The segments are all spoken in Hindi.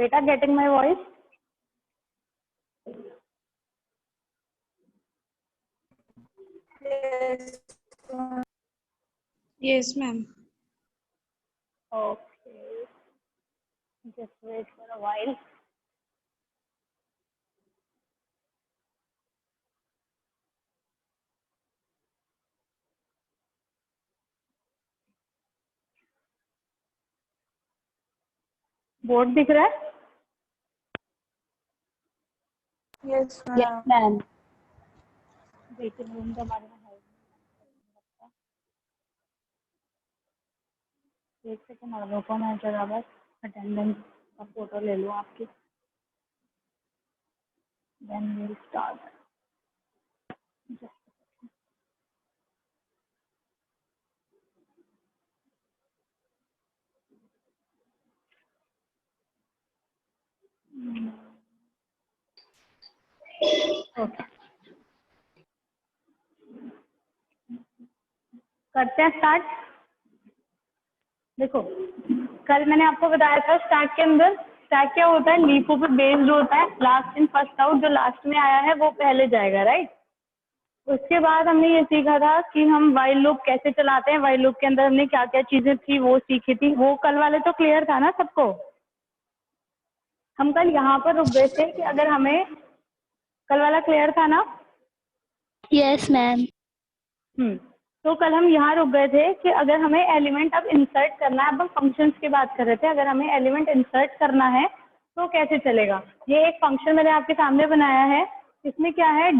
बेटा, getting my voice? Yes, ma'am. Okay, just wait for a while. Board दिख रहा है? Yes, Yes, ma'am. Waiting room के बारे में है। एक सेकंड और रुको, मैं जरा बस अटेंडेंस का फोटो ले लूँ आपकी, देन वील स्टार्ट। ओके, करते हैं स्टार्ट। देखो, कल मैंने आपको बताया था स्टैक के अंदर स्टैक क्या होता है, लीफों पे बेस्ड होता है, लास्ट इन फर्स्ट आउट, जो लास्ट में आया है वो पहले जाएगा, राइट। उसके बाद हमने ये सीखा था कि हम वाइल लूप कैसे चलाते हैं, वाइल लूप के अंदर हमने क्या क्या चीजें थी वो सीखी थी। वो कल वाले तो क्लियर था ना सबको? हम कल यहाँ पर रुक गए थे कि अगर हमें, कल वाला क्लियर था ना? Yes, ma'am. तो कल हम यहाँ रुक गए थे कि अगर हमें एलिमेंट अब इंसर्ट करना है, अब हम फंक्शंस की बात कर रहे थे, अगर हमें एलिमेंट इंसर्ट करना है तो कैसे चलेगा। ये एक फंक्शन मैंने आपके सामने बनाया है, इसमें क्या है,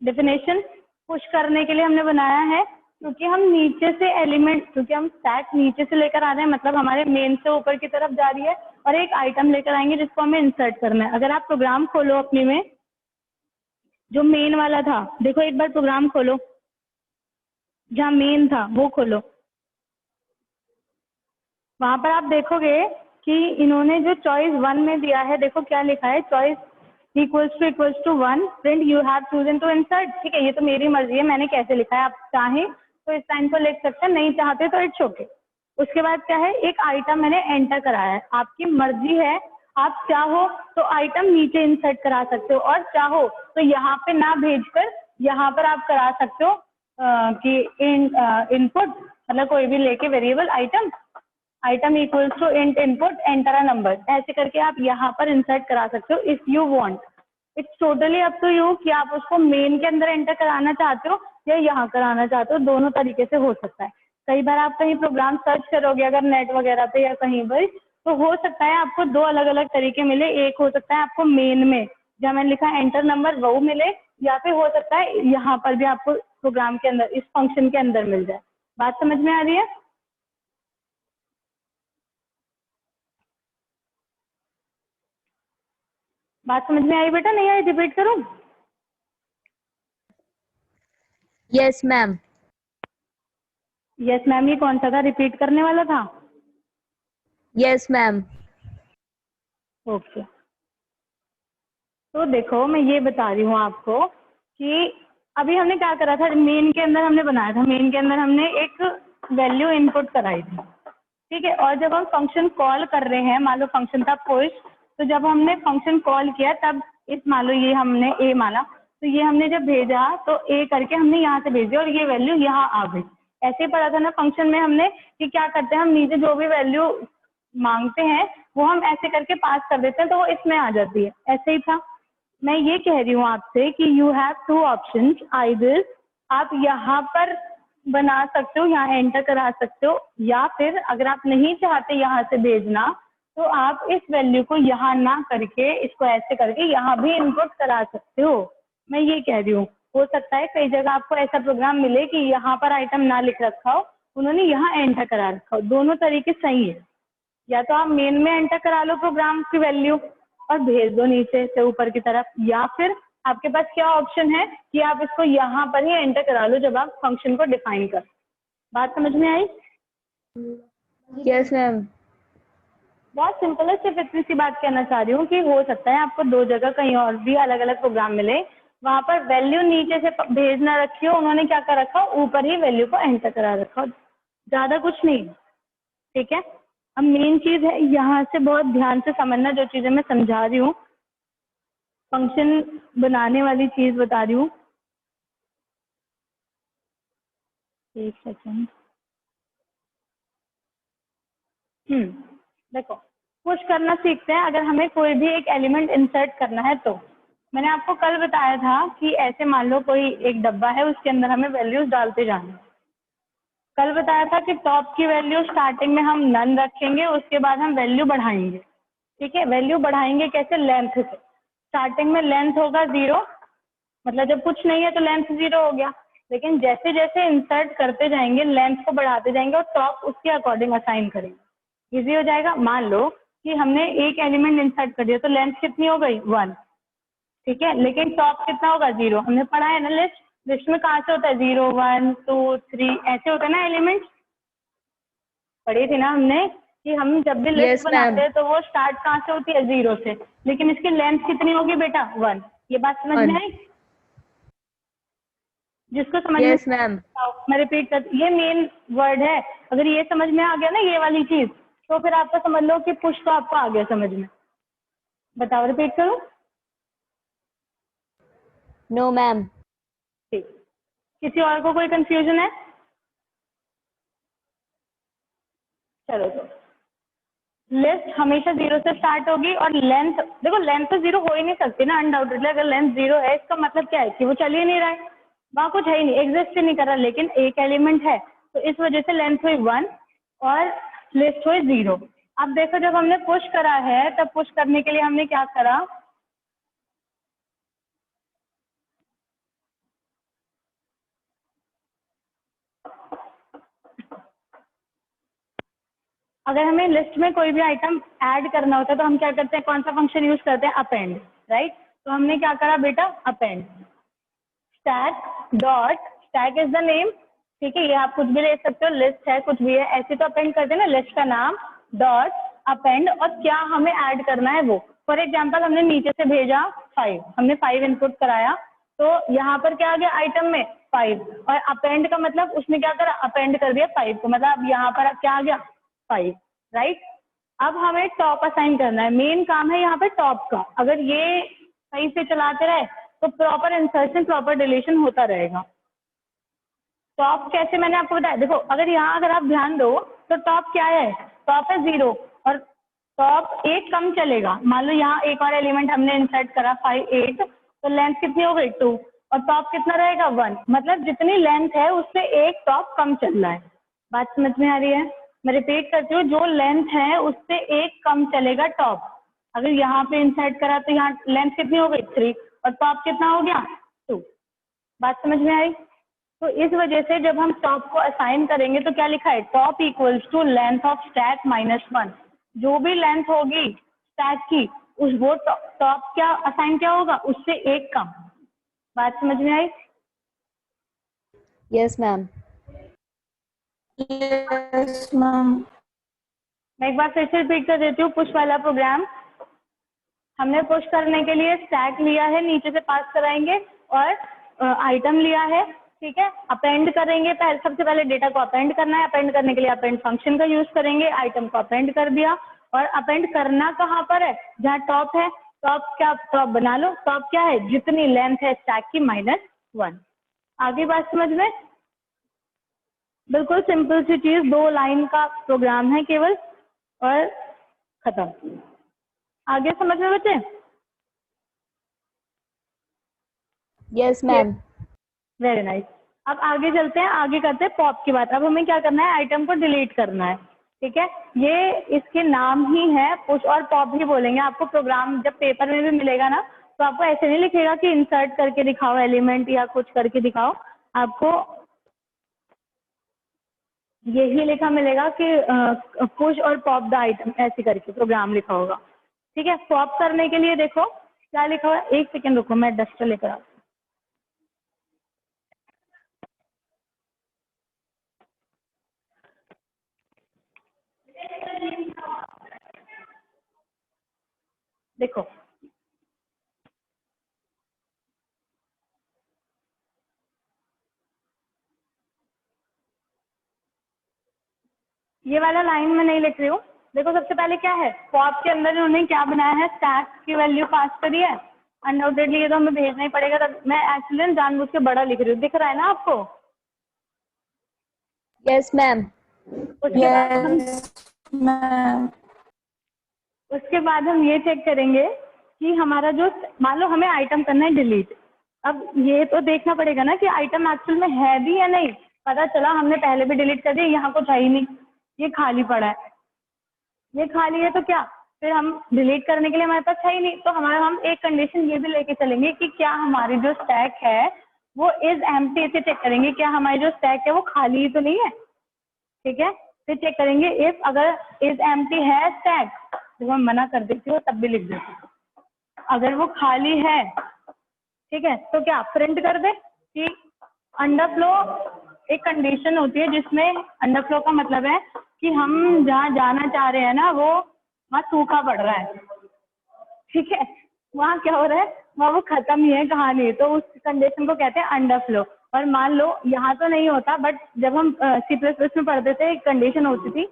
डेफिनेशन पुश करने के लिए हमने बनाया है, क्योंकि हम नीचे से एलिमेंट, क्योंकि हम स्टैक नीचे से लेकर आ रहे हैं, मतलब हमारे मेन से ऊपर की तरफ जा रही है, और एक आइटम लेकर आएंगे जिसको हमें इंसर्ट करना है। अगर आप प्रोग्राम खोलो अपने में, जो मेन वाला था, देखो एक बार प्रोग्राम खोलो, जहाँ मेन था वो खोलो। वहां पर आप देखोगे कि इन्होंने जो चॉइस 1 में दिया है, देखो क्या लिखा है, choice equals to 1, print you have chosen to insert. ठीक है, ये तो मेरी मर्जी है, मैंने कैसे लिखा है, आप चाहें तो इस टाइम को लिख सकते हैं, नहीं चाहते तो इट्स ओके। उसके बाद क्या है, एक आइटम मैंने एंटर कराया है, आपकी मर्जी है, आप चाहो तो आइटम नीचे इंसर्ट करा सकते हो, और चाहो तो यहाँ पे ना भेजकर यहाँ पर आप करा सकते हो कि इनपुट, मतलब कोई भी लेके variable item equals to int input enter a number, ऐसे करके आप यहाँ पर इंसर्ट करा सकते हो if you want. It's totally up to you कि आप उसको मेन के अंदर एंटर कराना चाहते हो या यहाँ कराना चाहते हो, दोनों तरीके से हो सकता है। कई बार आप कहीं प्रोग्राम सर्च करोगे अगर नेट वगैरह पे या कहीं पर, तो हो सकता है आपको दो अलग अलग तरीके मिले। एक हो सकता है आपको मेन में जहाँ मैंने लिखा एंटर नंबर वो मिले, या फिर हो सकता है यहाँ पर भी आपको प्रोग्राम के अंदर इस फंक्शन के अंदर मिल जाए। बात समझ में आ रही है? बात समझ में आई बेटा, नहीं आई? रिपीट करूं? Yes, ma'am. यस मैम, ये कौन सा था, रिपीट करने वाला था? Yes, ma'am. ओके, तो देखो मैं ये बता रही हूँ आपको कि अभी हमने क्या करा था, मेन के अंदर हमने बनाया था, मेन के अंदर हमने एक वैल्यू इनपुट कराई थी, ठीक है। और जब हम फंक्शन कॉल कर रहे हैं, मान लो फंक्शन था पुश, तो जब हमने फंक्शन कॉल किया तब इस, मान लो ये हमने ए माना, तो ये हमने जब भेजा तो ए करके हमने यहाँ से भेजी और ये वैल्यू यहाँ आ गई। ऐसे ही पढ़ा था ना फंक्शन में हमने कि क्या करते हैं, हम नीचे जो भी वैल्यू मांगते हैं वो हम ऐसे करके पास कर देते हैं तो वो इसमें आ जाती है, ऐसे ही था। मैं ये कह रही हूँ आपसे कि you have two options, either आप यहाँ पर बना सकते हो, यहाँ एंटर करा सकते हो, या फिर अगर आप नहीं चाहते यहाँ से भेजना तो आप इस वैल्यू को यहाँ ना करके इसको ऐसे करके यहाँ भी इनपुट करा सकते हो। मैं ये कह रही हूँ, हो सकता है कई जगह आपको ऐसा प्रोग्राम मिले कि यहाँ पर आइटम ना लिख रखा हो, उन्होंने यहाँ एंटर करा रखा हो, दोनों तरीके सही है। या तो आप मेन में एंटर करा लो प्रोग्राम की वैल्यू और भेज दो नीचे से ऊपर की तरफ, या फिर आपके पास क्या ऑप्शन है कि आप इसको यहाँ पर ही एंटर करा लो जब आप फंक्शन को डिफाइन कर। बात समझ में आई? Yes, ma'am. बहुत सिंपल है, सिर्फ इतनी सी बात कहना चाह रही हूँ कि हो सकता है आपको दो जगह कहीं और भी अलग अलग प्रोग्राम मिले, वहां पर वैल्यू नीचे से भेजना रखी हो, उन्होंने क्या कर रखा हो, ऊपर ही वैल्यू को एंटर करा रखा हो, ज्यादा कुछ नहीं, ठीक है। अब मेन चीज है यहाँ से बहुत ध्यान से समझना, जो चीजें मैं समझा रही हूँ, फंक्शन बनाने वाली चीज बता रही हूँ। एक सेकेंड। देखो, पुश करना सीखते हैं अगर हमें कोई भी एक एलिमेंट इंसर्ट करना है तो। मैंने आपको कल बताया था कि ऐसे मान लो कोई एक डब्बा है, उसके अंदर हमें वैल्यूज डालते जाना है। कल बताया था कि टॉप की वैल्यू स्टार्टिंग में हम नन रखेंगे, उसके बाद हम वैल्यू बढ़ाएंगे। ठीक है, वैल्यू बढ़ाएंगे कैसे? लेंथ से। स्टार्टिंग में लेंथ होगा 0, मतलब जब कुछ नहीं है तो लेंथ 0 हो गया। लेकिन जैसे जैसे इंसर्ट करते जाएंगे लेंथ को बढ़ाते जाएंगे और टॉप उसके अकॉर्डिंग असाइन करेंगे। इजी हो जाएगा। मान लो कि हमने एक एलिमेंट इंसर्ट कर दिया तो लेंथ कितनी हो गई? 1। ठीक है, लेकिन टॉप कितना होगा? 0। हमने पढ़ा है ना लिस्ट, लिस्ट में कहाँ से होता है? 0 1 2 3 ऐसे होते हैं ना एलिमेंट्स। पढ़ी थी ना हमने कि हम जब भी लिस्ट Yes, बनाते ma'am. हैं तो वो स्टार्ट कहाँ से होती है? 0 से। लेकिन इसकी लेंथ कितनी होगी बेटा? 1। ये बात समझ में 1. आई? जिसको समझ में, Yes, ma'am. मैं रिपीट कर, ये मेन वर्ड है। अगर ये समझ में आ गया ना ये वाली चीज, तो फिर आपको समझ लो कि पुश तो आपको आ गया समझ में। बताओ, रिपीट करूं? No, ma'am. ठीक। किसी और को कोई कंफ्यूजन है? चलो तो लिस्ट हमेशा 0 से स्टार्ट होगी और लेंथ, देखो लेंथ तो 0 हो ही नहीं सकती ना अनडाउटेडली। अगर लेंथ 0 है इसका मतलब क्या है? कि वो चल ही नहीं रहा है, वहाँ कुछ है ही नहीं, एग्जिस्ट ही नहीं कर रहा। लेकिन एक एलिमेंट है तो इस वजह से लेंथ हुई 1 और लिस्ट हुई 0। अब देखो जब हमने पुश करा है तब पुश करने के लिए हमने क्या करा? अगर हमें लिस्ट में कोई भी आइटम ऐड करना होता है तो हम क्या करते हैं? कौन सा फंक्शन यूज करते हैं? Append, right? तो हमने क्या करा बेटा? Append. Stack dot, stack is the name. ठीक है, ये आप कुछ भी ले सकते हो, लिस्ट है कुछ भी है, ऐसे तो अपेंड करते हैं ना, लिस्ट का नाम डॉट अपेंड, और क्या हमें ऐड करना है वो। फॉर एग्जाम्पल हमने नीचे से भेजा 5, हमने 5 इनपुट कराया, तो यहाँ पर क्या आ गया आइटम में? 5। और अपेंड का मतलब उसने क्या करा? अपेंड कर दिया 5 को, मतलब अब यहाँ पर क्या आ गया? 5, राइट? अब हमें टॉप असाइन करना है, मेन काम है यहाँ पे टॉप का। अगर ये सही से चलाते रहे तो प्रॉपर इंसर्शन प्रॉपर डिलीशन होता रहेगा। टॉप कैसे मैंने आपको बताया, देखो अगर यहाँ अगर आप ध्यान दो तो टॉप क्या है? टॉप है 0 और टॉप एक कम चलेगा। मान लो यहाँ एक और एलिमेंट हमने इंसर्ट करा 5 8, तो लेंथ कितनी हो गई? 2 और टॉप कितना रहेगा? 1। मतलब जितनी लेंथ है उससे एक टॉप कम चल रहा है। बात समझ में आ रही है? मैं रिपीट करती हूँ, जो लेंथ है उससे एक कम चलेगा टॉप। अगर यहाँ पे इंसर्ट करा तो यहाँ लेंथ कितनी हो गई? 3 और टॉप कितना हो गया? 2। बात समझ में आई? तो इस वजह से जब हम टॉप को असाइन करेंगे तो क्या लिखा है? Top equals to length of stack minus 1। जो भी लेंथ होगी स्टैक की उस वो टॉप क्या असाइन क्या होगा? उससे एक कम। बात समझ में आई? Yes, ma'am. Yes, ma'am. मैं एक बार फिर से रिपीट कर देती हूँ। पुश वाला प्रोग्राम हमने पुश करने के लिए स्टैक लिया है, नीचे से पास कराएंगे और आइटम लिया है। ठीक है, अपेंड करेंगे, पहले सबसे पहले डेटा को अपेंड करना है। अपेंड करने के लिए अपेंड फंक्शन का यूज करेंगे। आइटम को अपेंड कर दिया और अपेंड करना कहाँ पर है? जहाँ टॉप है। टॉप क्या? टॉप बना लो। टॉप क्या है? जितनी लेंथ है स्टैक की माइनस 1। आगे बात समझ में? बिल्कुल सिंपल सी चीज, 2 लाइन का प्रोग्राम है केवल और खत्म। आगे समझ में बच्चे? Yes, ma'am. Very nice. अब आगे चलते हैं, आगे करते हैं पॉप की बात। अब हमें क्या करना है? आइटम को डिलीट करना है। ठीक है, ये इसके नाम ही है, पुश और पॉप ही बोलेंगे। आपको प्रोग्राम जब पेपर में भी मिलेगा ना तो आपको ऐसे नहीं लिखेगा कि इंसर्ट करके दिखाओ एलिमेंट या कुछ करके दिखाओ, आपको यही लिखा मिलेगा कि पुश और पॉप द आइटम, ऐसे करके प्रोग्राम लिखा होगा। ठीक है, पॉप करने के लिए देखो क्या लिखा हुआ है। एक सेकेंड रुको, मैं डस्टर लेकर आती हूँ। देखो ये वाला लाइन में नहीं लिख रही हूँ, देखो सबसे पहले क्या है, पॉप के अंदर उन्होंने क्या बनाया है, स्टैक की वैल्यू पास करी है। अनडाउटेडली ये तो हमें भेजना ही पड़ेगा, तब मैं एक्चुअली जानबूझ के बड़ा लिख रही हूँ, दिख रहा है ना आपको। Yes, ma'am. उसके बाद हम मैम। उसके बाद हम ये चेक करेंगे कि हमारा जो, मान लो हमें आइटम करना है डिलीट। अब ये तो देखना पड़ेगा ना कि आइटम एक्चुअल में है भी या नहीं। पता चला हमने पहले भी डिलीट कर दिया, यहाँ कुछ है ही नहीं, ये खाली पड़ा है, ये खाली है, तो क्या फिर हम डिलीट करने के लिए हमारे पास है ही नहीं, तो हम एक कंडीशन ये भी लेके चलेंगे कि क्या हमारी जो स्टैक है वो इज एम्प्टी, इसे चेक करेंगे क्या हमारी जो स्टैक है वो खाली ही तो नहीं है। ठीक है, फिर चेक करेंगे इफ अगर इज एम्प्टी है स्टैक, जब हम मना कर देती हो तब भी लिख देते हो, अगर वो खाली है, ठीक है, तो क्या प्रिंट कर दे कि अंडरफ्लो। एक कंडीशन होती है जिसमें अंडरफ्लो का मतलब है कि हम जहाँ जाना चाह रहे हैं ना वो वहाँ सूखा पड़ रहा है, ठीक है, वहाँ क्या हो रहा है, वहाँ वो खत्म ही है कहानी, तो उस कंडीशन को कहते हैं अंडरफ्लो। और मान लो यहाँ तो नहीं होता, बट जब हम C++ में पढ़ते थे एक कंडीशन होती थी,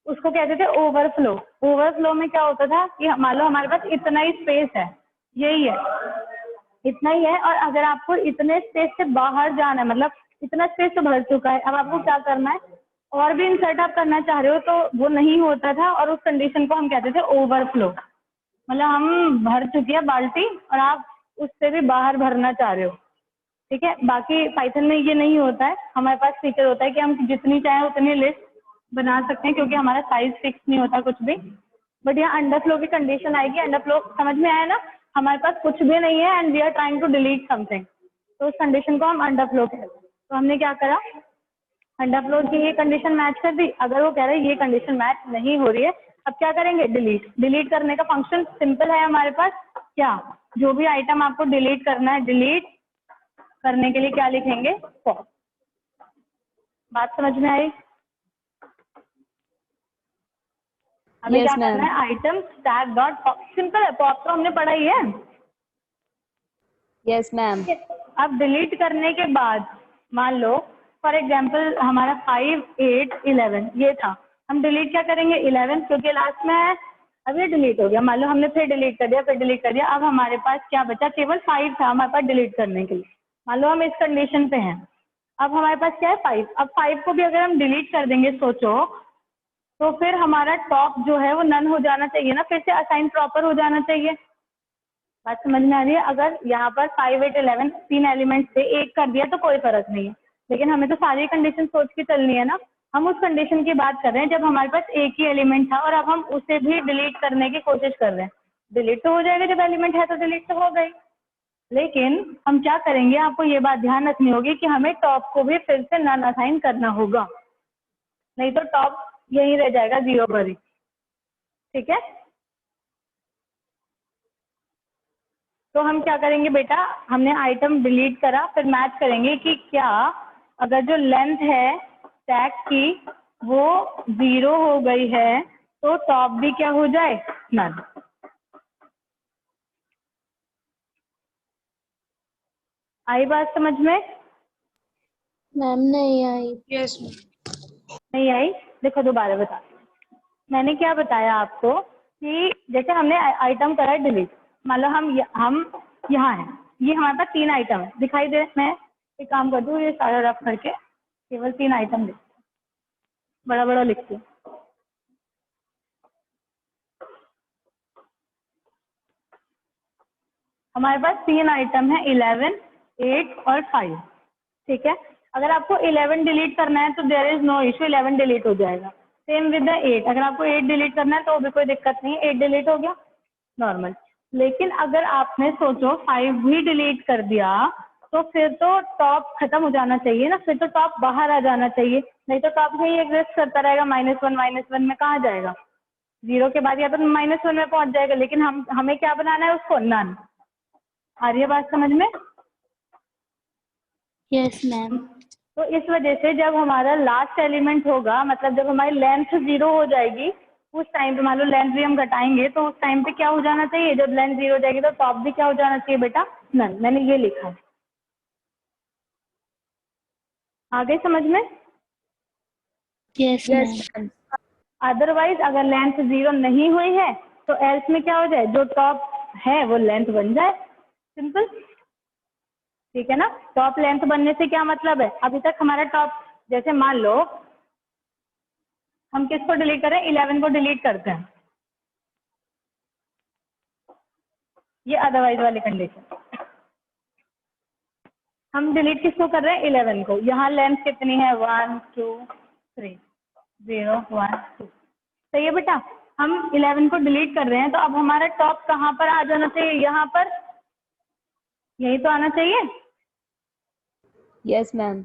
उसको कहते थे ओवरफ्लो। ओवरफ्लो में क्या होता था कि मान लो हमारे पास इतना ही स्पेस है, यही है, इतना ही है, और अगर आपको इतने स्पेस से बाहर जाना है, मतलब इतना स्पेस तो भर चुका है, अब आपको क्या करना है, और भी इंसर्ट आप करना चाह रहे हो, तो वो नहीं होता था, और उस कंडीशन को हम कहते थे ओवरफ्लो। मतलब हम भर चुकी है बाल्टी और आप उससे भी बाहर भरना चाह रहे हो, ठीक है। बाकी पाइथन में ये नहीं होता है, हमारे पास फीचर होता है कि हम जितनी चाहें उतनी लिस्ट बना सकते हैं, क्योंकि हमारा साइज फिक्स नहीं होता कुछ भी। बट यहाँ अंडरफ्लो की कंडीशन आएगी, अंडरफ्लो समझ में आया ना, हमारे पास कुछ भी नहीं है and we are trying to delete something, तो उस कंडीशन को हम अंडरफ्लो कहते हैं। तो हमने क्या करा, अंडरफ्लो की ये कंडीशन मैच कर दी। अगर वो कह रहे हैं ये कंडीशन मैच नहीं हो रही है, अब क्या करेंगे, डिलीट। डिलीट करने का फंक्शन सिंपल है हमारे पास, क्या, जो भी आइटम आपको डिलीट करना है, डिलीट करने के लिए क्या लिखेंगे, पॉप। बात समझ में आई। हमें Yes, क्या करना ma'am. है, item stack dot pop, simple है, पॉप तो हमने पढ़ा ही है। Yes, ma'am. अब डिलीट करने के बाद मान लो फॉर एग्जांपल हमारा 5, 8, 11 ये था, हम डिलीट क्या करेंगे, 11, क्योंकि लास्ट में है, अब ये डिलीट हो गया। मान लो हमने फिर डिलीट कर दिया, फिर डिलीट कर दिया, अब हमारे पास क्या बचा, केवल 5 था हमारे पास डिलीट करने के लिए। मान लो हम इस कंडीशन पे हैं, अब हमारे पास क्या है, 5। अब 5 को भी अगर हम डिलीट कर देंगे सोचो, तो फिर हमारा टॉप जो है वो नन हो जाना चाहिए ना, फिर से असाइन प्रॉपर हो जाना चाहिए। बात समझ में आ रही है। अगर यहाँ पर 5, 8, 11 तीन एलिमेंट थे, एक कर दिया तो कोई फर्क नहीं है, लेकिन हमें तो सारी कंडीशन सोच के चलनी है ना। हम उस कंडीशन की बात कर रहे हैं जब हमारे पास एक ही एलिमेंट था और अब हम उसे भी डिलीट करने की कोशिश कर रहे हैं। डिलीट तो हो जाएगा, जब एलिमेंट है तो डिलीट तो हो गई, लेकिन हम क्या करेंगे, आपको ये बात ध्यान रखनी होगी कि हमें टॉप को भी फिर से नन असाइन करना होगा, नहीं तो टॉप यही रह जाएगा 0 पर ही, ठीक है। तो हम क्या करेंगे बेटा, हमने आइटम डिलीट करा, फिर मैच करेंगे कि क्या अगर जो लेंथ है स्टैक की वो 0 हो गई है तो टॉप भी क्या हो जाए, नन। आई बात समझ में, मैम नहीं आई। यस। नहीं आई, देखो दोबारा बता, मैंने क्या बताया आपको कि जैसे हमने आइटम करा डिलीट, मान लो हम यहाँ हैं, ये हमारे पास 3 आइटम है, दिखाई दे, मैं एक काम कर दूँ, ये सारा रफ करके केवल 3 आइटम लिख, बड़ा बड़ा लिखती हूँ। हमारे पास 3 आइटम है, 11, 8 और 5, ठीक है। अगर आपको 11 डिलीट करना है तो there is no issue, 11 delete हो जाएगा। सेम विद द 8, अगर आपको 8 डिलीट करना है तो भी कोई दिक्कत नहीं है, 8 डिलीट हो गया नॉर्मल। लेकिन अगर आपने सोचो 5 भी डिलीट कर दिया तो फिर तो टॉप खत्म हो जाना चाहिए ना, फिर तो टॉप बाहर आ जाना चाहिए, नहीं तो टॉप ही एग्जिस्ट करता रहेगा, -1 में कहाँ जाएगा, 0 के बाद या तो -1 में पहुंच जाएगा, लेकिन हमें क्या बनाना है उसको, नन। आ रही है बात समझ में। Yes, ma'am. तो इस वजह से जब हमारा लास्ट एलिमेंट होगा, मतलब जब हमारी लेंथ 0 हो जाएगी, उस टाइम पे मान लो लेंथ भी हम घटाएंगे तो उस टाइम पे क्या हो जाना चाहिए, जब लेंथ 0 हो जाएगी तो टॉप भी क्या हो जाना चाहिए बेटा, नन। मैंने ये लिखा है, आ गई समझ में। Yes, Yes, ma'am. ma'am. Otherwise अगर लेंथ 0 नहीं हुई है तो एल्स में क्या हो जाए, जो टॉप है वो लेंथ बन जाए, सिंपल। ठीक है ना। टॉप लेंथ बनने से क्या मतलब है, अभी तक हमारा टॉप, जैसे मान लो हम किसको डिलीट करें, 11 को डिलीट करते हैं, ये अदरवाइज वाली कंडीशन। हम डिलीट किसको कर रहे हैं, 11 को। यहाँ लेंथ कितनी है, 1 2 3 0 1 2, सही है बेटा। हम 11 को डिलीट कर रहे हैं, तो अब हमारा टॉप कहाँ पर आ जाना चाहिए, यहाँ पर, यही तो आना चाहिए। Yes ma'am.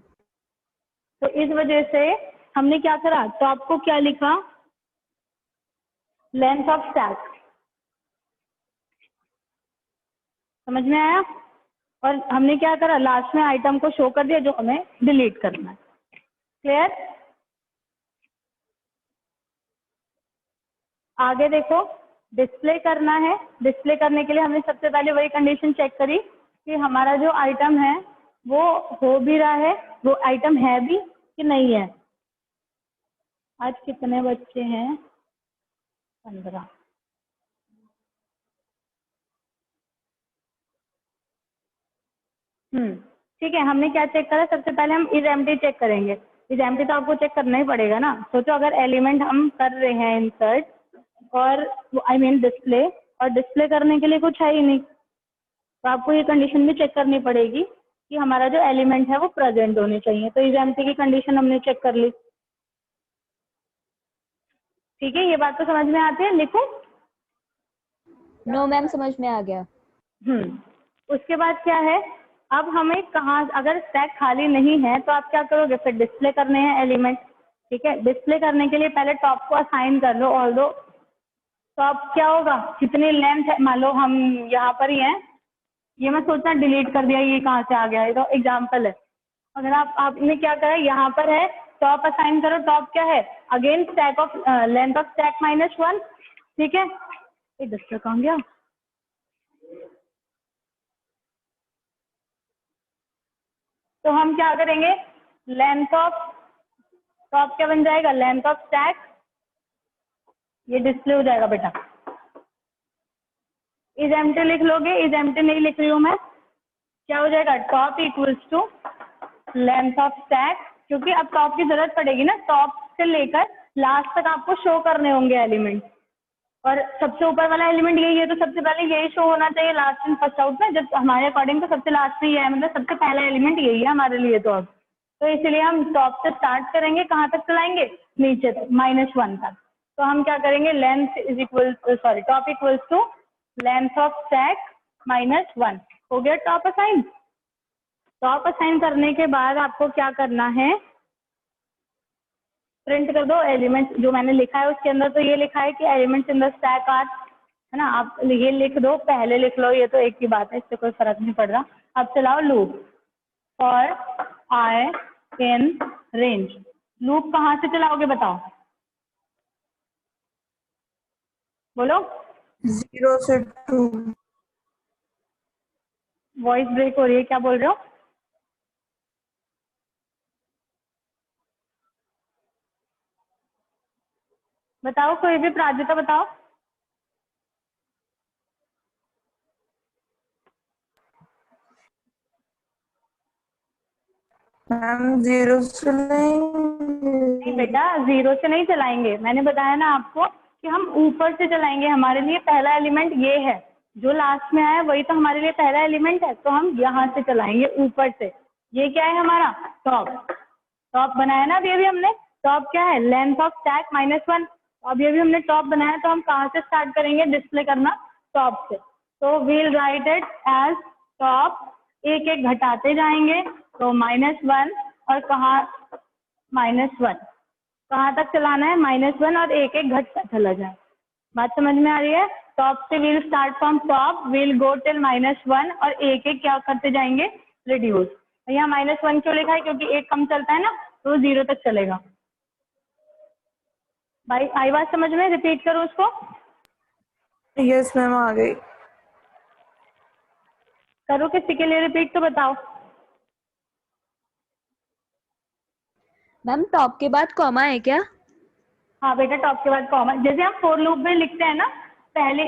तो इस वजह से हमने क्या करा, टॉप को क्या लिखा, लेंथ ऑफ स्टैक। समझ में आया। और हमने क्या करा, लास्ट में आइटम को शो कर दिया जो हमें डिलीट करना है। क्लियर। आगे देखो, डिस्प्ले करना है। डिस्प्ले करने के लिए हमने सबसे पहले वही कंडीशन चेक करी कि हमारा जो आइटम है वो हो भी रहा है, वो आइटम है भी कि नहीं है। आज कितने बच्चे हैं, 15। ठीक है। हमने क्या चेक करा, सबसे पहले हम इज एम्प्टी चेक करेंगे। इज एम्प्टी तो आपको चेक करना ही पड़ेगा ना। सोचो अगर एलिमेंट हम कर रहे हैं इंसर्ट, और आई मीन डिस्प्ले, और डिस्प्ले करने के लिए कुछ है ही नहीं, तो आपको ये कंडीशन भी चेक करनी पड़ेगी कि हमारा जो एलिमेंट है वो प्रेजेंट होने चाहिए। तो इज एम्प्टी की कंडीशन हमने चेक कर ली। ठीक है, ये बात तो समझ में आती है, लिखूं। नो मैम, समझ में आ गया। उसके बाद क्या है, अब हमें कहाँ, अगर स्टैक खाली नहीं है तो आप क्या करोगे, फिर डिस्प्ले करने हैं एलिमेंट। ठीक है, डिस्प्ले करने के लिए पहले टॉप को असाइन कर लो। ऑल दो टॉप क्या होगा, कितनी लेंथ है, मान लो हम यहाँ पर ही हैं, ये मैं सोचना डिलीट कर दिया, ये कहाँ से आ गया, ये तो एग्जाम्पल है। अगर आपने क्या करा, यहाँ पर है, टॉप असाइन करो। टॉप क्या है, again stack of length of stack -1। ठीक है, ये डिस्प्ले कहाँ गया। तो हम क्या करेंगे, लेंथ ऑफ टॉप क्या बन जाएगा, लेंथ ऑफ स्टैक, ये डिस्प्ले हो जाएगा बेटा। इज एम्प्टी लिख लोगे, इज एम्प्टी नहीं लिख रही हूँ मैं, क्या हो जाएगा, top equals to length of stack, क्योंकि अब टॉप की जरूरत पड़ेगी ना, टॉप से लेकर लास्ट तक आपको शो करने होंगे एलिमेंट, और सबसे ऊपर वाला एलिमेंट यही है, तो सबसे पहले यही शो होना चाहिए लास्ट इन फर्स्ट आउट में। जब हमारे अकॉर्डिंग तो सबसे लास्ट में ये है, मतलब सबसे पहला एलिमेंट यही है हमारे लिए। तो अब तो इसलिए हम टॉप से स्टार्ट करेंगे, कहाँ तक चलाएंगे, नीचे तक, -1 तक। तो हम क्या करेंगे, length is equal, sorry, top equals to length of stack -1। हो गया टॉप असाइन। टॉप असाइन करने के बाद आपको क्या करना है, प्रिंट कर दो एलिमेंट जो मैंने लिखा है उसके अंदर। तो ये लिखा है कि elements in the stack are, है ना, आप ये लिख दो, पहले लिख लो, ये तो एक ही बात है, इससे कोई फर्क नहीं पड़ रहा। अब चलाओ लूप, और आई इन रेंज। लूप कहाँ से चलाओगे बताओ, बोलो। 0 से 2। वॉइस ब्रेक हो रही है, क्या बोल रहे हो। बताओ कोई भी, प्राजक्ता बताओ। मैम 0 से नहीं। नहीं बेटा, 0 से नहीं चलाएंगे, मैंने बताया ना आपको कि हम ऊपर से चलाएंगे। हमारे लिए पहला एलिमेंट ये है, जो लास्ट में आया वही तो हमारे लिए पहला एलिमेंट है, तो हम यहाँ से चलाएंगे ऊपर से। ये क्या है हमारा, टॉप। टॉप बनाया ना अभी अभी हमने। टॉप क्या है, लेंथ ऑफ स्टैक -1। अभी अभी हमने टॉप बनाया, तो हम कहाँ से स्टार्ट करेंगे डिस्प्ले करना, टॉप से। तो we'll write it as top, एक एक घटाते जाएंगे, तो -1, और कहाँ, -1, कहाँ तक चलाना है, -1, और एक एक घटता चला जाए। बात समझ में आ रही है। टॉप से we'll start from top, we'll go till -1, और एक एक क्या करते जाएंगे, रिड्यूस। यहाँ -1 क्यों लिखा है, क्योंकि एक कम चलता है ना, तो 0 तक चलेगा। भाई आई बात समझ में, रिपीट करूँ उसको। यस मैम, आ गई। करूँ किसी के लिए रिपीट, तो बताओ। मैम टॉप के बाद कॉमा है क्या? हाँ बेटा, टॉप के बाद कॉमा। जैसे हम फोर लूप में लिखते हैं ना, पहले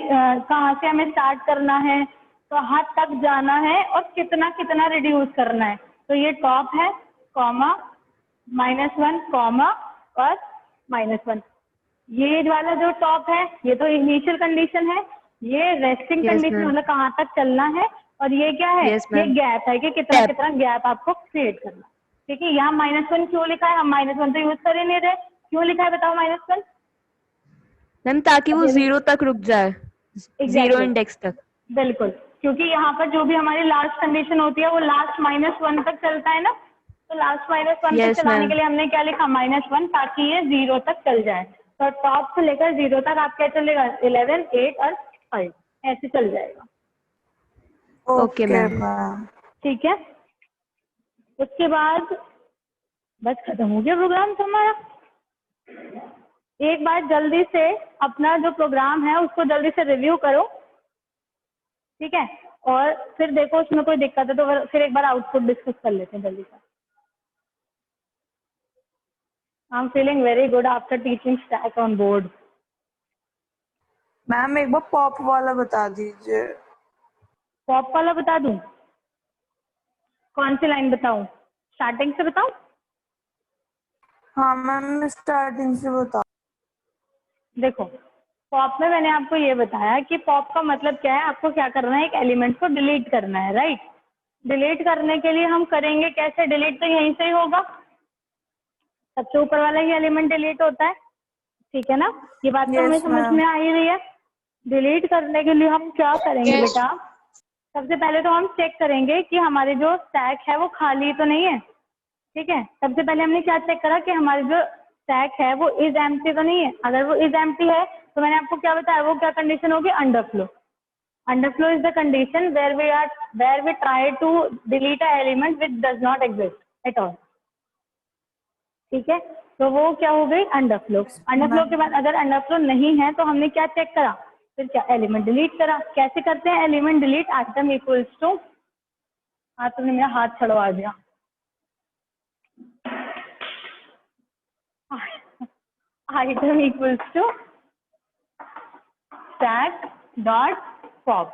कहाँ से हमें स्टार्ट करना है, कहाँ तक जाना है और कितना कितना रिड्यूस करना है। तो ये टॉप है, कॉमा, -1, कॉमा और -1। ये वाला जो टॉप है ये तो इनिशियल कंडीशन है, ये रेस्टिंग Yes, कंडीशन ma'am. मतलब कहाँ तक चलना है, और ये क्या है, Yes, ये ma'am. गैप है कि कितना Gap. कितना गैप आपको क्रिएट करना। ठीक है, यहाँ -1 क्यों लिखा है, हम -1 तो यूज कर ही नहीं रहे, क्यों लिखा है बताओ -1? मैम ताकि वो अब ये- 0 तक रुक जाए, 0 Exactly. इंडेक्स तक। बिल्कुल, क्योंकि यहाँ पर जो भी हमारी लास्ट कंडीशन होती है वो लास्ट -1 तक चलता है ना, तो लास्ट -1 तक Yes, चलाने ma'am. के लिए हमने क्या लिखा, -1, ताकि ये 0 तक चल जाए। तो टॉप से लेकर 0 तक आप क्या चलेगा, 11, 8 और 5 ऐसे चल जाएगा। Okay, okay ma'am. मैम। ठीक है, उसके बाद बस खत्म हो गया प्रोग्राम हमारा। एक बार जल्दी से अपना जो प्रोग्राम है उसको जल्दी से रिव्यू करो, ठीक है, और फिर देखो उसमें कोई दिक्कत है तो फिर एक बार आउटपुट डिस्कस कर लेते हैं जल्दी से। I am feeling very good after teaching stack on board. Ma'am एक बार पॉप वाला बता दीजिए। पॉप वाला बता दूं? कौन सी लाइन बताऊं, स्टार्टिंग से बताऊं? हाँ मैम स्टार्टिंग से बता। देखो, पॉप में मैंने आपको ये बताया कि पॉप का मतलब क्या है, आपको क्या करना है, एक एलिमेंट को डिलीट करना है, राइट। डिलीट करने के लिए हम करेंगे कैसे, डिलीट तो यहीं से ही होगा, सबसे ऊपर वाला ही एलिमेंट डिलीट होता है, ठीक है ना, ये बात तो हमें Yes, समझ ma'am. में आ ही रही है। डिलीट करने के लिए हम क्या करेंगे Yes. बेटा, सबसे पहले तो हम चेक करेंगे कि हमारे जो स्टैक है वो खाली तो नहीं है, ठीक है। सबसे पहले हमने क्या चेक करा कि हमारी जो स्टैक है वो इज एम्प्टी तो नहीं है। अगर वो इज एम्प्टी है तो मैंने आपको क्या बताया, वो क्या कंडीशन होगी, underflow. Underflow is the condition where we try to delete a element which does not exist at all, ठीक है। तो वो क्या हो गई, अंडरफ्लो। अंडरफ्लो के बाद अगर अंडरफ्लो नहीं है तो हमने क्या चेक करा, फिर क्या, एलिमेंट डिलीट करा। कैसे करते हैं element delete, item equals to, हाँ तुमने मेरा हाथ छड़वा दिया, item equals to stack dot pop,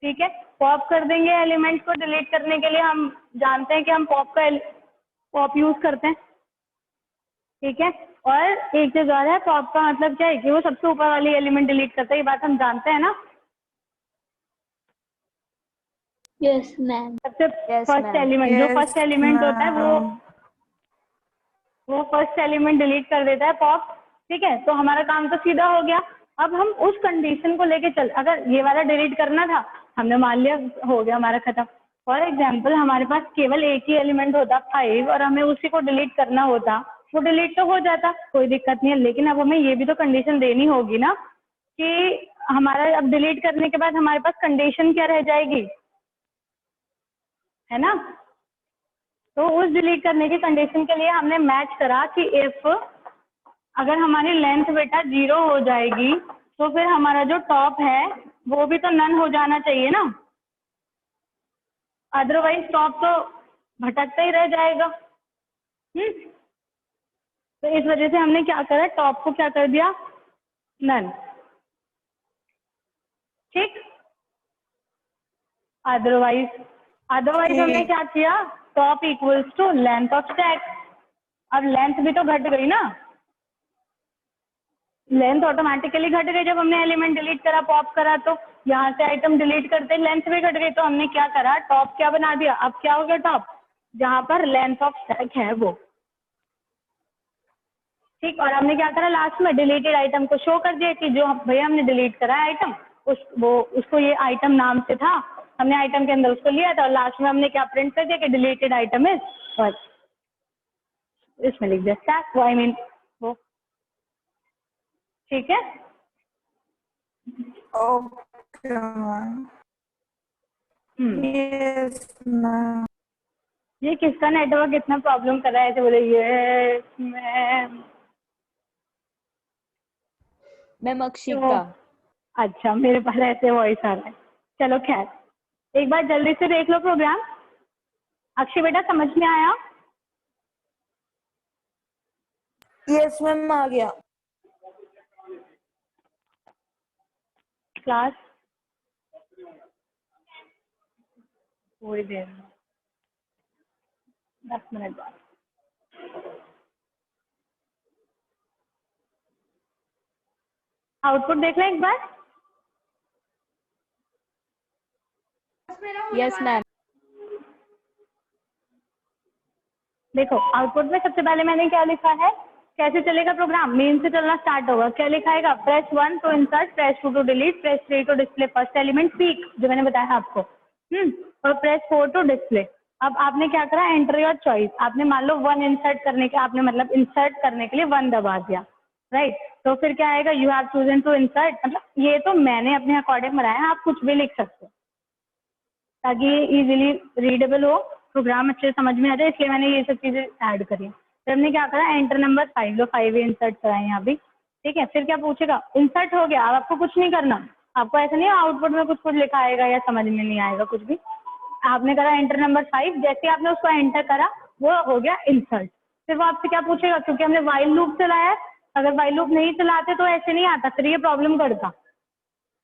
ठीक है। पॉप कर देंगे एलिमेंट को डिलीट करने के लिए, हम जानते हैं कि हम पॉप यूज करते हैं, ठीक है। और एक चीज और है, पॉप का मतलब क्या है कि वो सबसे ऊपर वाली एलिमेंट डिलीट करता है, ये बात हम जानते हैं ना। Yes ma'am. सबसे Yes, फर्स्ट ma'am. एलिमेंट, जो फर्स्ट एलिमेंट होता है वो फर्स्ट एलिमेंट डिलीट कर देता है पॉप, ठीक है। तो हमारा काम तो सीधा हो गया। अब हम उस कंडीशन को लेके चल, अगर ये वाला डिलीट करना था, हमने मान लिया, हो गया हमारा खत्म। फॉर एग्जाम्पल हमारे पास केवल एक ही एलिमेंट होता 5 और हमें उसी को डिलीट करना होता, वो डिलीट तो हो जाता, कोई दिक्कत नहीं है। लेकिन अब हमें ये भी तो कंडीशन देनी होगी ना कि हमारा अब डिलीट करने के बाद हमारे पास कंडीशन क्या रह जाएगी, है ना। तो उस डिलीट करने की कंडीशन के लिए हमने मैच करा कि इफ अगर हमारी लेंथ बेटा 0 हो जाएगी तो फिर हमारा जो टॉप है वो भी तो नन हो जाना चाहिए ना, अदरवाइज टॉप तो भटकता ही रह जाएगा। तो इस वजह से हमने क्या करा, टॉप को क्या कर दिया, नन, ठीक। अदरवाइज हमने क्या किया, top equals to length of stack. अब लेंथ भी तो घट गई ना, लेंथ ऑटोमेटिकली घट गई जब हमने एलिमेंट डिलीट करा, पॉप करा, तो यहाँ से आइटम डिलीट करते लेंथ भी घट गई। तो हमने क्या करा, टॉप क्या बना दिया, अब क्या हो गया टॉप, जहाँ पर लेंथ ऑफ स्टैक है वो, ठीक। और हमने क्या करा, लास्ट में डिलीटेड आइटम को शो कर दिया कि जो भैया हमने डिलीट करा है आइटम, उसको ये आइटम नाम से था, हमने आइटम के अंदर उसको लिया था, और लास्ट में हमने क्या प्रिंट कर दिया कि डिलीटेड आइटम इज, और इसमें लिख दिया स्टैक, आई मीन वो, ठीक है। Okay ma'am. Yes ma'am. ये किसका नेटवर्क इतना प्रॉब्लम कर रहा है, ऐसे बोले ये मैम, मैम अक्षिता। अच्छा मेरे पास ऐसे वॉइस आ रहा है, चलो खैर, एक बार जल्दी से देख लो प्रोग्राम। अक्षय बेटा समझ में आया? यस मैम आ गया। क्लास थोड़ी देर में, 10 मिनट बाद। आउटपुट देख लें एक बार। Yes ma'am. देखो आउटपुट में सबसे पहले मैंने क्या लिखा है, कैसे चलेगा प्रोग्राम, मेन से चलना स्टार्ट होगा, क्या लिखाएगा, press 1 to insert, press 2 to delete, press 3 to display first element peek, जो मैंने बताया आपको, और प्रेस 4 टू डिस्प्ले। अब आपने क्या करा, एंटर योर चॉइस, आपने मान लो 1 इंसर्ट करने के, आपने मतलब इंसर्ट करने के लिए 1 दबा दिया, राइट। तो फिर क्या आएगा, you have chosen to insert, मतलब ये तो मैंने अपने अकॉर्डिंग बनाया है, आप कुछ भी लिख सकते हो ताकि ये इजीली रीडेबल हो, प्रोग्राम अच्छे से समझ में आ जाए, इसलिए मैंने ये सब चीज़ें ऐड करी। फिर हमने क्या करा, एंटर नंबर 5, लो 5 इंसर्ट कराए यहाँ भी, ठीक है। फिर क्या पूछेगा, इंसर्ट हो गया, अब आपको कुछ नहीं करना, आपको ऐसा नहीं है आउटपुट में कुछ कुछ लिखा आएगा या समझ में नहीं आएगा कुछ भी। आपने करा एंटर नंबर 5, जैसे आपने उसको एंटर करा वो हो गया इंसर्ट। फिर वो आपसे क्या पूछेगा, क्योंकि हमने वाइल लूप चलाया है, अगर वाइल लूप नहीं चलाते तो ऐसे नहीं आता, फिर ये प्रॉब्लम करता,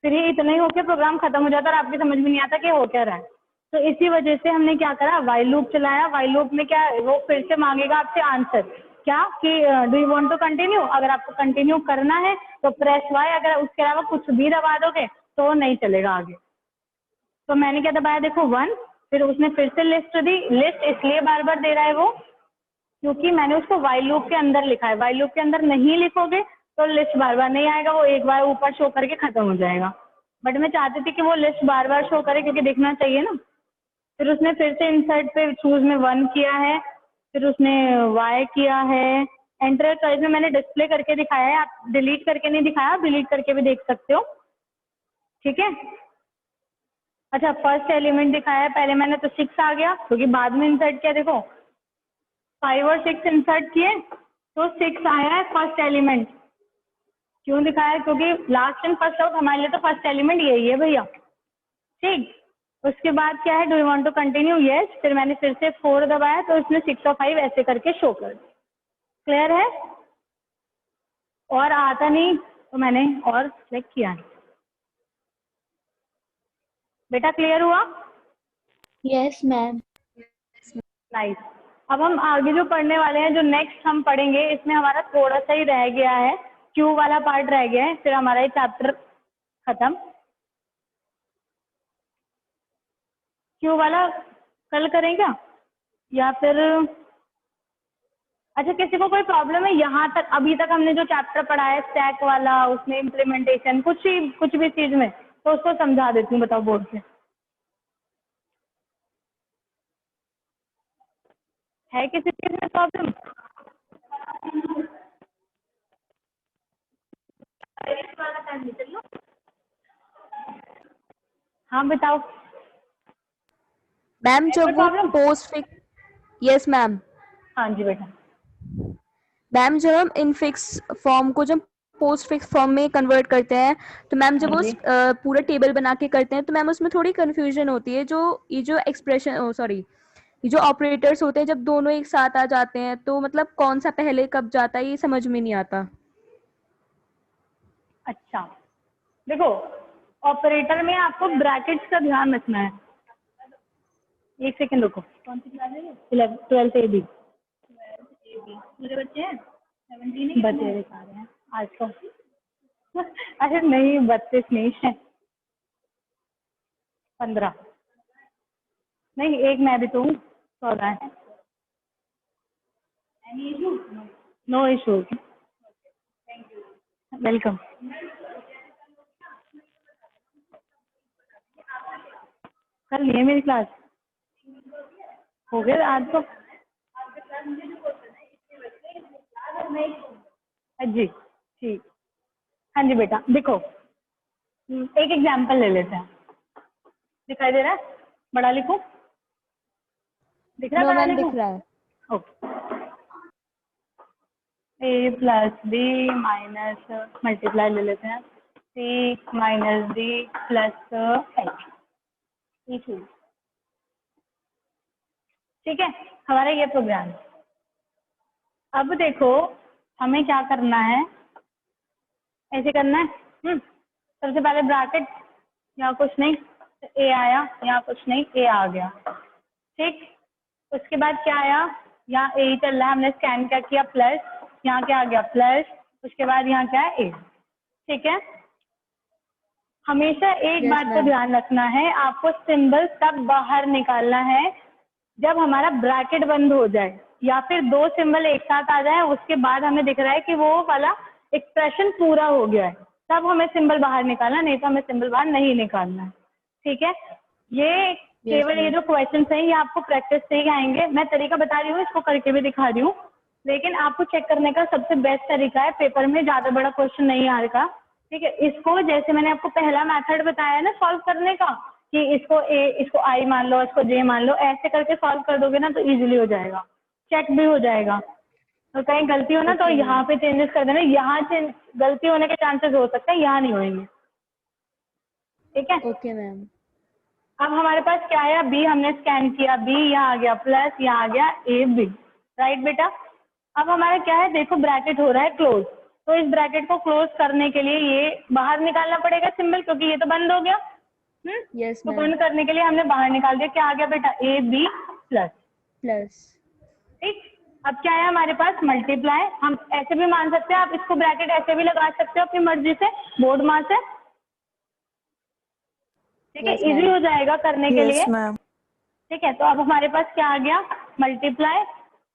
फिर ये इतना ही होकर प्रोग्राम खत्म हो जाता और आपकी समझ में नहीं आता कि हो क्या रहा है। तो इसी वजह से हमने क्या करा, वाइल लूप चलाया। वाइल लूप में क्या है, वो फिर से मांगेगा आपसे आंसर, क्या कि do you want to continue, अगर आपको कंटिन्यू करना है तो प्रेस वाई, अगर उसके अलावा कुछ भी दबा दोगे तो वो नहीं चलेगा आगे। तो मैंने क्या दबाया, देखो 1, फिर उसने फिर से लिस्ट दी, लिस्ट इसलिए बार बार दे रहा है वो क्योंकि मैंने उसको वाइल लूप के अंदर लिखा है, वाइल लूप के अंदर नहीं लिखोगे तो लिस्ट बार बार नहीं आएगा, वो एक बार ऊपर शो करके खत्म हो जाएगा। बट मैं चाहती थी कि वो लिस्ट बार बार शो करे क्योंकि दिखना चाहिए ना। फिर उसने फिर से इंसर्ट पे चूज में 1 किया है, फिर उसने वाई किया है, एंटर चॉइस में मैंने डिस्प्ले करके दिखाया है, आप डिलीट करके नहीं दिखाया, आप डिलीट करके भी देख सकते हो, ठीक है। अच्छा फर्स्ट एलिमेंट दिखाया है, पहले मैंने तो 6 आ गया क्योंकि बाद में इंसर्ट किया, देखो 5 और 6 इंसर्ट किए तो 6 आया है फर्स्ट एलिमेंट। क्यों दिखाया, क्योंकि लास्ट एंड फर्स्ट आउट हमारे लिए तो फर्स्ट एलिमेंट यही है भैया, ठीक। उसके बाद क्या है, do you want to continue, yes, फिर मैंने फिर से 4 दबाया तो इसने 6 और 5 ऐसे करके शो कर दिया। क्लियर है, और आता नहीं तो मैंने और सिलेक्ट किया नहीं। बेटा क्लियर हुआ, यस मैम। नाइस। अब हम आगे जो पढ़ने वाले हैं, जो नेक्स्ट हम पढ़ेंगे, इसमें हमारा थोड़ा सा ही रह गया है, क्यू वाला पार्ट रह गया है, फिर हमारा ये चैप्टर खत्म। क्यू वाला कल करें क्या, या फिर अच्छा किसी को कोई प्रॉब्लम है यहाँ तक, अभी तक हमने जो चैप्टर पढ़ा है स्टैक वाला, उसमें इम्प्लीमेंटेशन कुछ भी चीज में, तो उसको समझा देती हूँ, बताओ बोर्ड से है किसी चीज में प्रॉब्लम। हाँ बताओ, मैम है कोई जब वो problem. Post fix, yes ma'am, हाँ जी बेटा, मैम जब हम इनफिक्स फॉर्म को जब पोस्ट फिक्स फॉर्म में कन्वर्ट करते हैं तो मैम जब हाँ वो जी पूरा टेबल बना के करते हैं तो मैम उसमें थोड़ी कंफ्यूजन होती है, जो ये जो एक्सप्रेशन सॉरी ये जो ऑपरेटर्स होते हैं जब दोनों एक साथ आ जाते हैं तो मतलब कौन सा पहले कब जाता है ये समझ में नहीं आता। अच्छा देखो, ऑपरेटर में आपको ब्रैकेट्स का ध्यान रखना है। एक सेकंड रुको, कौन सी क्लास है ये, 12th ए बी, मेरे बच्चे हैं 17 बच्चे दिखा रहे हैं आज तो अरे नहीं 32 नहीं है, 15, नहीं एक मैं भी तो हूँ, 14 है। No issue, welcome. कल लिए मेरी क्लास, हो गए आज तो, हाँ जी ठीक, हाँ जी बेटा देखो, एक एग्जाम्पल ले लेते हैं, दिखाई दे रहा है, बड़ा लिखूं, दिख रहा है नो बड़ा मैम लिखूं, दिख रहा है। ओके, ए प्लस बी माइनस मल्टीप्लाई ले लेते हैं, सी माइनस डी प्लस एच, ठीक है, हमारा ये प्रोग्राम है। अब देखो हमें क्या करना है, ऐसे करना है। सबसे पहले ब्रैकेट, यहाँ कुछ नहीं, ए आया, यहाँ कुछ नहीं, ए आ गया, ठीक। उसके बाद क्या आया, यहाँ ए चल रहा है, हमने स्कैन क्या किया प्लस, यहाँ क्या आ गया प्लस, उसके बाद यहाँ क्या है ए, ठीक है। हमेशा एक Yes, बात को ma'am. ध्यान रखना है, आपको सिंबल तब बाहर निकालना है जब हमारा ब्रैकेट बंद हो जाए या फिर दो सिंबल एक साथ आ जाए, उसके बाद हमें दिख रहा है कि वो वाला एक्सप्रेशन पूरा हो गया है, तब हमें सिंबल बाहर निकालना, नहीं तो हमें सिंबल बाहर नहीं निकालना है, ठीक है। ये केवल ये ma'am. जो क्वेश्चन है ये आपको प्रैक्टिस से ही आएंगे, मैं तरीका बता रही हूँ, इसको करके भी दिखा रही हूँ, लेकिन आपको चेक करने का सबसे बेस्ट तरीका है, पेपर में ज्यादा बड़ा क्वेश्चन नहीं आ रहा, ठीक है। इसको जैसे मैंने आपको पहला मेथड बताया है ना सॉल्व करने का, कि इसको ए, इसको आई मान लो, इसको जे मान लो, ऐसे करके सॉल्व कर दोगे ना तो इजीली हो जाएगा, चेक भी हो जाएगा। तो कहीं गलती हो ना तो Okay, यहाँ पे चेंजेस कर देना, यहाँ गलती होने के चांसेस हो सकते हैं, यहाँ नहीं होंगे, ठीक है। Okay, ma'am. अब हमारे पास क्या है, बी हमने स्कैन किया, बी यहाँ आ गया प्लस, यहाँ आ गया ए बी, राइट बेटा। अब हमारा क्या है, देखो ब्रैकेट हो रहा है क्लोज, तो इस ब्रैकेट को क्लोज करने के लिए ये बाहर निकालना पड़ेगा सिंबल, क्योंकि ये तो बंद हो गया। Yes, तो ma'am. बंद करने के लिए हमने बाहर निकाल दिया, क्या आ गया बेटा, ए बी प्लस, Plus. ठीक। अब क्या है हमारे पास, मल्टीप्लाई, हम ऐसे भी मान सकते हैं, आप इसको ब्रैकेट ऐसे भी लगा सकते हो अपनी मर्जी से, बोर्ड मार से, ठीक है, Yes, ma'am. इजी हो जाएगा करने के लिए, यस मैम। ठीक है। तो अब हमारे पास क्या आ गया, मल्टीप्लाई,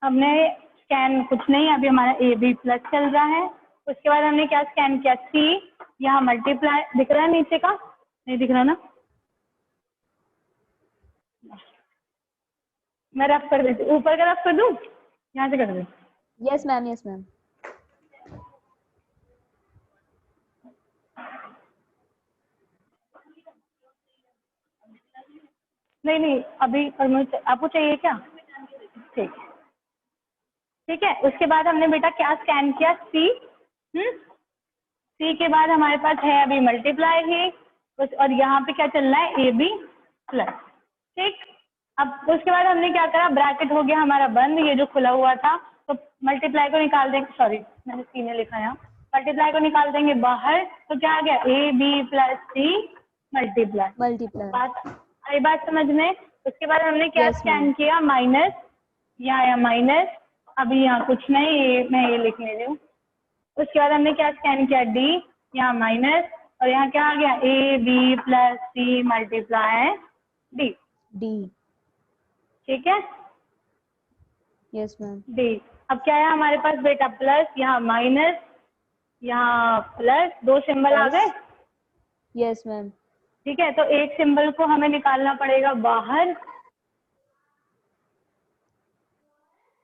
हमने स्कैन कुछ नहीं, अभी हमारा ए बी प्लस चल रहा है, उसके बाद हमने क्या स्कैन किया, सी, यहाँ मल्टीप्लाई दिख रहा है नीचे का, नहीं दिख रहा ना, मैं रफ कर देती, ऊपर का रफ कर दूँ, यहाँ से कर दूँ, Yes, ma'am. Yes, ma'am. नहीं नहीं अभी और मुझे आपको चाहिए क्या, ठीक, ठीक है। उसके बाद हमने बेटा क्या स्कैन किया, सी, सी के बाद हमारे पास है अभी मल्टीप्लाई ही, और यहाँ पे क्या चल रहा है, ए बी प्लस, ठीक। अब उसके बाद हमने क्या करा, ब्रैकेट हो गया हमारा बंद, ये जो खुला हुआ था, तो मल्टीप्लाई को निकाल देंगे, सॉरी मैंने सी में लिखा है, मल्टीप्लाई को निकाल देंगे बाहर, तो क्या आ गया, A B plus C multiply, Multiply. आई बात समझ में। उसके बाद हमने क्या Yes, स्कैन ma'am. किया, माइनस, यहाँ आया माइनस, अभी यहाँ कुछ नहीं, ये मैं ये लिख ले रही हूँ। उसके बाद हमने क्या स्कैन किया, डी, यहाँ माइनस, और यहाँ क्या आ गया, A B plus C multiply D, D. ठीक है, Yes, ma'am. डी। अब क्या है हमारे पास बेटा, प्लस, यहाँ माइनस, यहाँ प्लस, दो सिंबल आ गए, Yes, ma'am. ठीक है। तो एक सिंबल को हमें निकालना पड़ेगा बाहर,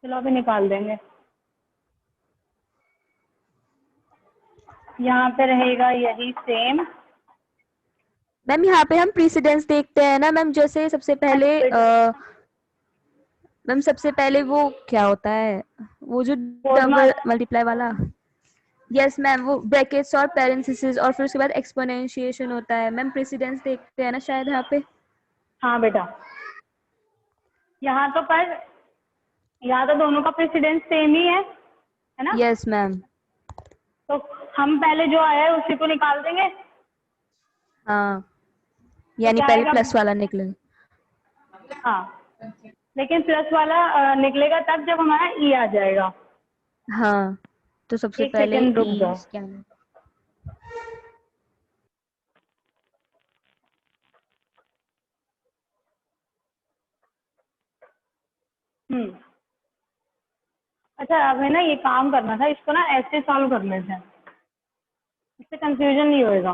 चलो अभी निकाल देंगे, यहाँ पे रहेगा यही सेम, मैम यहाँ पे हम प्रीसिडेंस देखते हैं ना मैम, जैसे सबसे पहले मैम सबसे पहले वो क्या होता है, वो जो डबल मल्टीप्लाई वाला, यस मैम, वो ब्रैकेट्स और पैरेंथेसिस और फिर उसके बाद एक्सपोनेंशिएशन होता है मैम, प्रेसिडेंस देखते हैं ना शायद यहाँ पे। हाँ बेटा, यहाँ तो पर यहाँ तो दोनों का प्रेसिडेंस सेम ही है ना। Yes ma'am. तो हम पहले जो आया है उसी को निकाल देंगे। हाँ, यानी क्या पहले आएगा? प्लस वाला निकले। हाँ, लेकिन प्लस वाला निकलेगा तब जब हमारा ई आ जाएगा। हाँ, तो सबसे एक पहले सेकंड रुक ई जाओ। स्कैन। अच्छा, अब है ना ये काम करना था, इसको ना ऐसे सॉल्व कर लेते हैं, इससे कंफ्यूजन नहीं होएगा।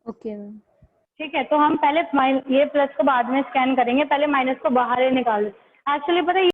Okay ma'am. ठीक है, तो हम पहले ये प्लस को बाद में स्कैन करेंगे, पहले माइनस को बाहर ही निकाल। एक्चुअली पता है